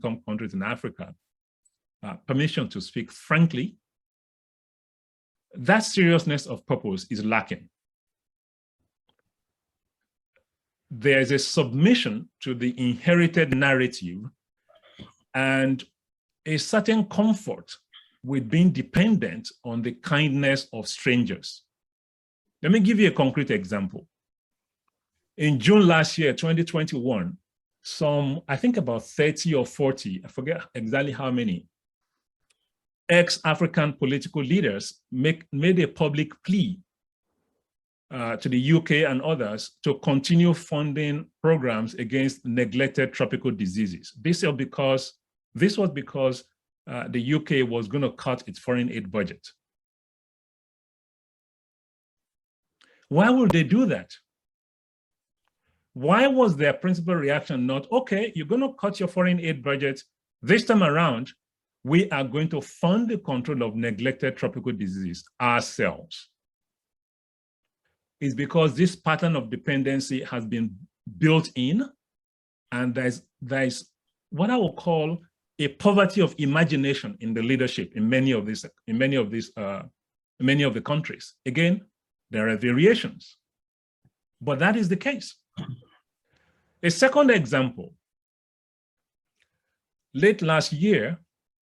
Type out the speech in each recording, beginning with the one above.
income countries in Africa permission to speak frankly, that seriousness of purpose is lacking. There is a submission to the inherited narrative and a certain comfort with being dependent on the kindness of strangers. Let me give you a concrete example. In June last year, 2021, I think about 30 or 40, I forget exactly how many, ex-African political leaders made a public plea to the UK and others to continue funding programs against neglected tropical diseases. This was because the UK was going to cut its foreign aid budget. Why would they do that? Why was their principal reaction not, okay, you're going to cut your foreign aid budget. This time around, we are going to fund the control of neglected tropical diseases ourselves? It's because this pattern of dependency has been built in, and there's what I will call a poverty of imagination in the leadership in many of the countries. Again, there are variations, but that is the case. A second example, late last year,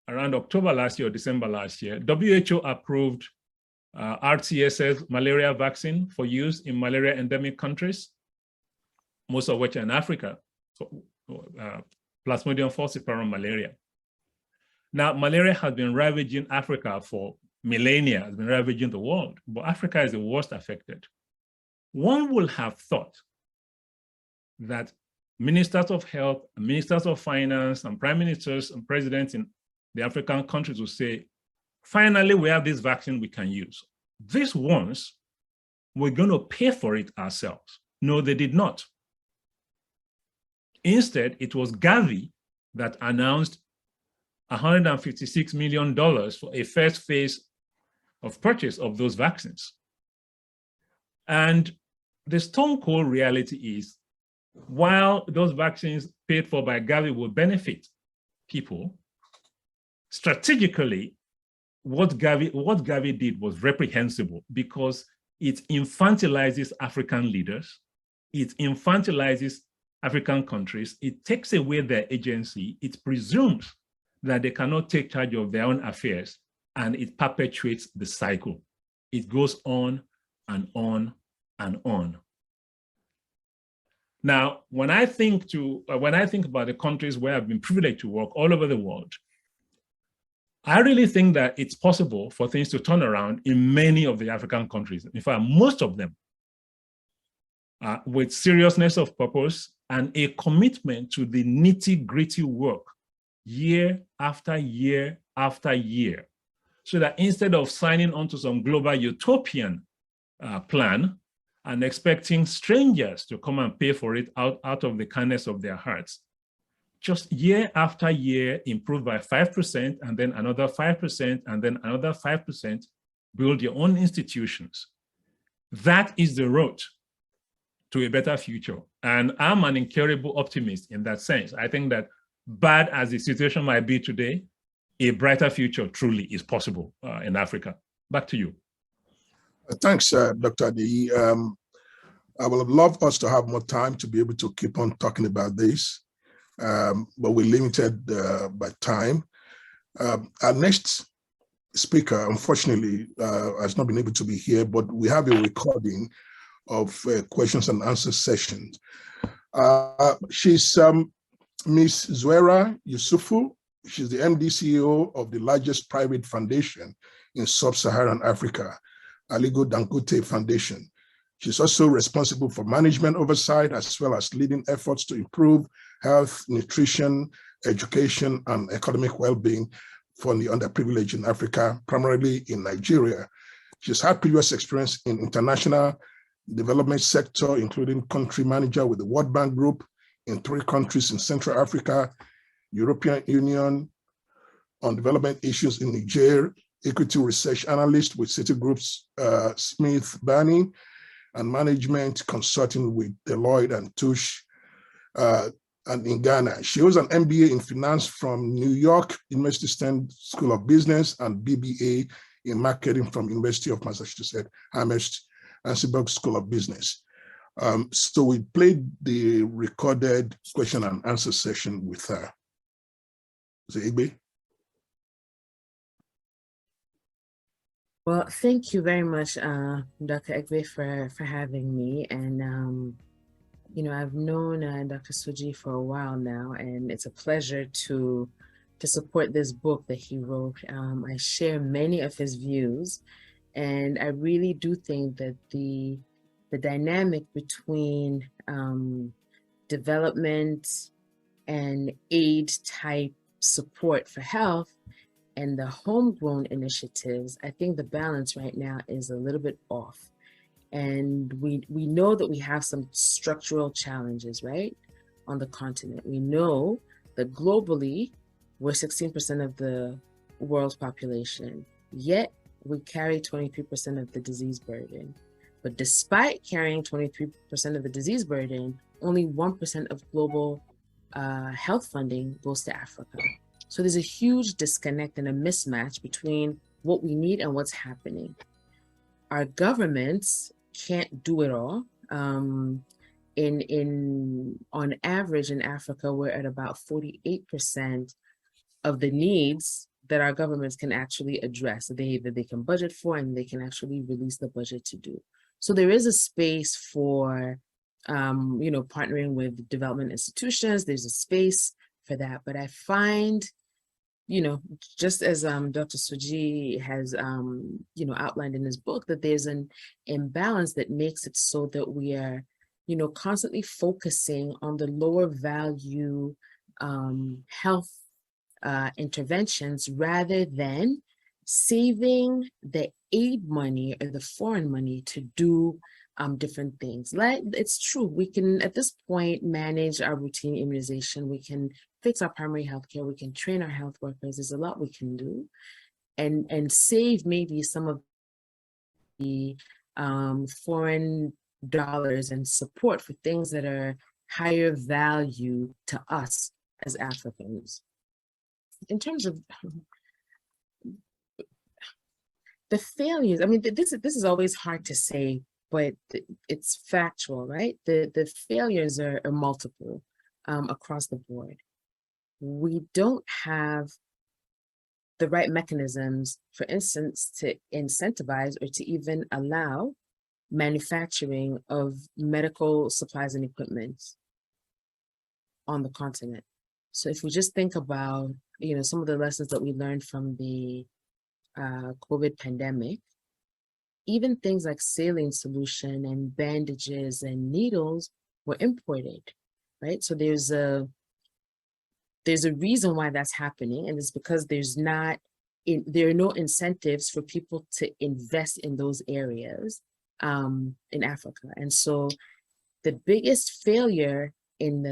around October last year or December last year, WHO approved RTSS malaria vaccine for use in malaria endemic countries, most of which are in Africa, so, Plasmodium falciparum malaria. Now, malaria has been ravaging Africa for millennia, has been ravaging the world, but Africa is the worst affected. One would have thought that ministers of health, ministers of finance, and prime ministers and presidents in the African countries will say, finally, we have this vaccine we can use. This once, we're going to pay for it ourselves. No, they did not. Instead, it was Gavi that announced $156 million for a first phase of purchase of those vaccines. And the stone cold reality is, while those vaccines paid for by Gavi will benefit people, strategically, what Gavi did was reprehensible because it infantilizes African leaders, it infantilizes African countries, it takes away their agency, it presumes that they cannot take charge of their own affairs, and it perpetuates the cycle. It goes on and on and on. Now, when I think about the countries where I've been privileged to work all over the world, I really think that it's possible for things to turn around in many of the African countries. In fact, most of them, with seriousness of purpose and a commitment to the nitty-gritty work year after year after year, so that instead of signing on to some global utopian plan and expecting strangers to come and pay for it out of the kindness of their hearts, just year after year, improve by 5%, and then another 5%, and then another 5%, build your own institutions. That is the road to a better future. And I'm an incurable optimist in that sense. I think that bad as the situation might be today, a brighter future truly is possible in Africa. Back to you. Thanks, Dr. Adeyi. I would have loved us to have more time to be able to keep on talking about this, but we're limited by time. Our next speaker, unfortunately, has not been able to be here, but we have a recording of questions and answer sessions. She's Ms. Zuwaira Yusufu. She's the MD CEO of the largest private foundation in sub-Saharan Africa, Aliko Dangote Foundation. She's also responsible for management oversight, as well as leading efforts to improve health, nutrition, education, and economic well-being for the underprivileged in Africa, primarily in Nigeria. She's had previous experience in international development sector, including country manager with the World Bank Group in 3 countries in Central Africa, European Union on development issues in Niger, equity research analyst with Citigroup's Smith Barney, and management consulting with Deloitte and Touche. and in Ghana. She holds an MBA in finance from New York University Stern School of Business and BBA in marketing from University of Massachusetts Amherst and Seaborg School of Business. So we played the recorded question and answer session with her. Is it Igbe? Well, thank you very much, Dr. Egbe, for having me. And, you know, I've known Dr. Suji for a while now, and it's a pleasure to support this book that he wrote. I share many of his views, and I really do think that the dynamic between development and aid type support for health and the homegrown initiatives, I think the balance right now is a little bit off. And we know that we have some structural challenges, right, on the continent. We know that globally, we're 16% of the world's population, yet we carry 23% of the disease burden. But despite carrying 23% of the disease burden, only 1% of global health funding goes to Africa. So there's a huge disconnect and a mismatch between what we need and what's happening. Our governments can't do it all. On average in Africa, we're at about 48% of the needs that our governments can actually address, that they can budget for and they can actually release the budget to do. So there is a space for, you know, partnering with development institutions. There's a space for that, but I find, you know, just as Dr. Suji has, you know, outlined in his book, that there's an imbalance that makes it so that we are, you know, constantly focusing on the lower value health interventions rather than saving the aid money or the foreign money to do different things. Like, it's true, we can at this point manage our routine immunization, we can fix our primary health care, we can train our health workers, there's a lot we can do, and save maybe some of the foreign dollars and support for things that are higher value to us as Africans. In terms of the failures, I mean, this is always hard to say, but it's factual, right? The failures are multiple across the board. We don't have the right mechanisms, for instance, to incentivize or to even allow manufacturing of medical supplies and equipment on the continent. So if we just think about, you know, some of the lessons that we learned from the COVID pandemic, even things like saline solution and bandages and needles were imported, right? So there's a reason why that's happening, and it's because there are no incentives for people to invest in those areas in Africa. And so the biggest failure and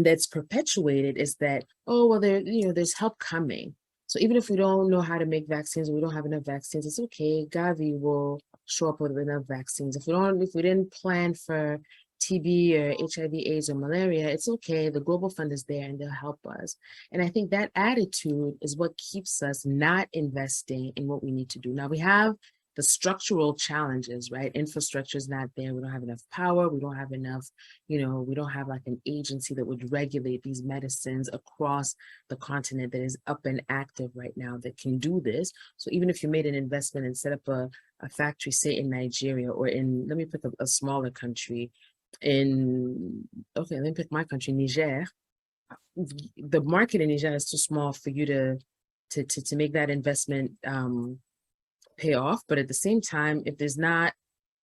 that's perpetuated is that, oh, well, there's help coming. So even if we don't know how to make vaccines, or we don't have enough vaccines, it's okay. Gavi will show up with enough vaccines. If we didn't plan for TB or HIV/AIDS or malaria, it's okay. The Global Fund is there and they'll help us. And I think that attitude is what keeps us not investing in what we need to do. Now we have the structural challenges, right? Infrastructure is not there. We don't have enough power. We don't have enough, you know, we don't have like an agency that would regulate these medicines across the continent that is up and active right now that can do this. So even if you made an investment and set up a factory, say in Nigeria, or let me pick a smaller country, let me pick my country, Niger. The market in Niger is too small for you to make that investment pay off. But at the same time, if there's not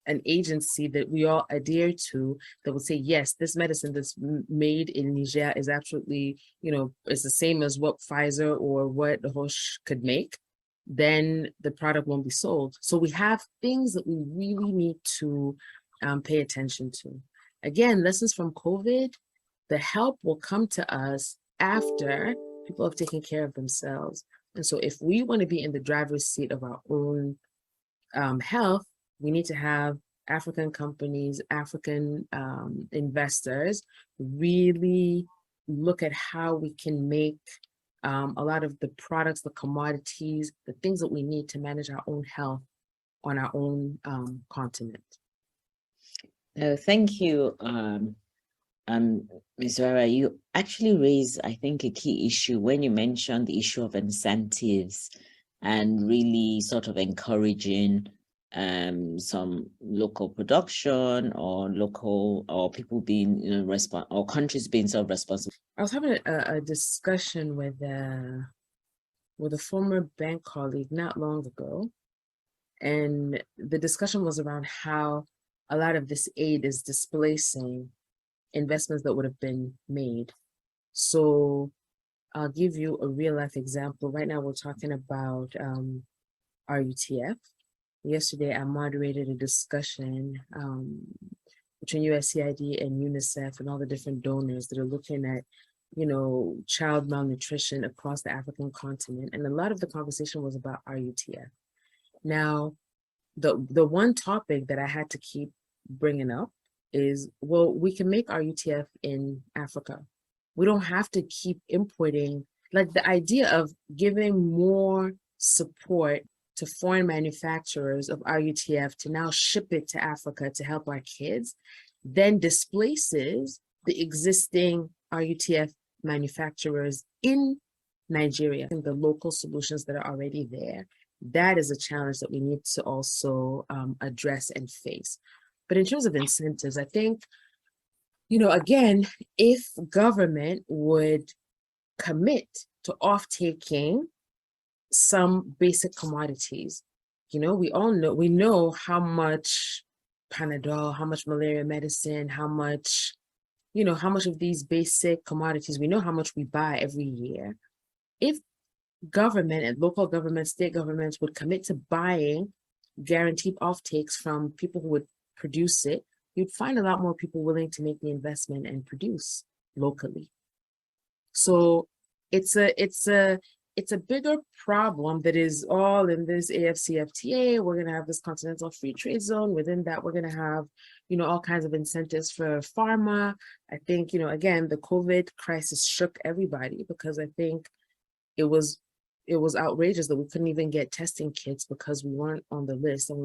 an agency that we all adhere to that would say, yes, this medicine that's made in Niger is absolutely, you know, is the same as what Pfizer or what Roche could make, then the product won't be sold. So we have things that we really need to pay attention to. Again, lessons from COVID, the help will come to us after people have taken care of themselves. And so if we want to be in the driver's seat of our own health, we need to have African companies, African investors really look at how we can make a lot of the products, the commodities, the things that we need to manage our own health on our own continent. Thank you, Ms. Rara. You actually raised, I think, a key issue when you mentioned the issue of incentives and really sort of encouraging some local production or people being or countries being self-responsible. I was having a discussion with a former bank colleague not long ago, and the discussion was around how a lot of this aid is displacing investments that would have been made. So I'll give you a real life example. Right now, we're talking about RUTF. Yesterday, I moderated a discussion between USAID and UNICEF and all the different donors that are looking at, child malnutrition across the African continent. And a lot of the conversation was about RUTF. Now, the one topic that I had to keep bringing up is, well, we can make RUTF in Africa. We don't have to keep importing, like the idea of giving more support to foreign manufacturers of RUTF to now ship it to Africa to help our kids, then displaces the existing RUTF manufacturers in Nigeria and the local solutions that are already there. That is a challenge that we need to also address and face. But in terms of incentives, I think, again, if government would commit to off-taking some basic commodities, we know how much Panadol, how much malaria medicine, how much of these basic commodities, we know how much we buy every year. If government and local governments, state governments would commit to buying guaranteed offtakes from people who would produce it, you'd find a lot more people willing to make the investment and produce locally. So it's a bigger problem that is all in this AFCFTA. We're going to have this continental free trade zone. Within that, we're going to have, all kinds of incentives for pharma. I think, again, the COVID crisis shook everybody because I think it was outrageous that we couldn't even get testing kits because we weren't on the list and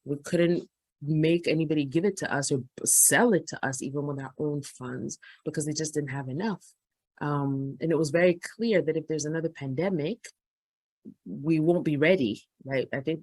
we couldn't make anybody give it to us or sell it to us even with our own funds because they just didn't have enough. And it was very clear that if there's another pandemic, we won't be ready, right? I think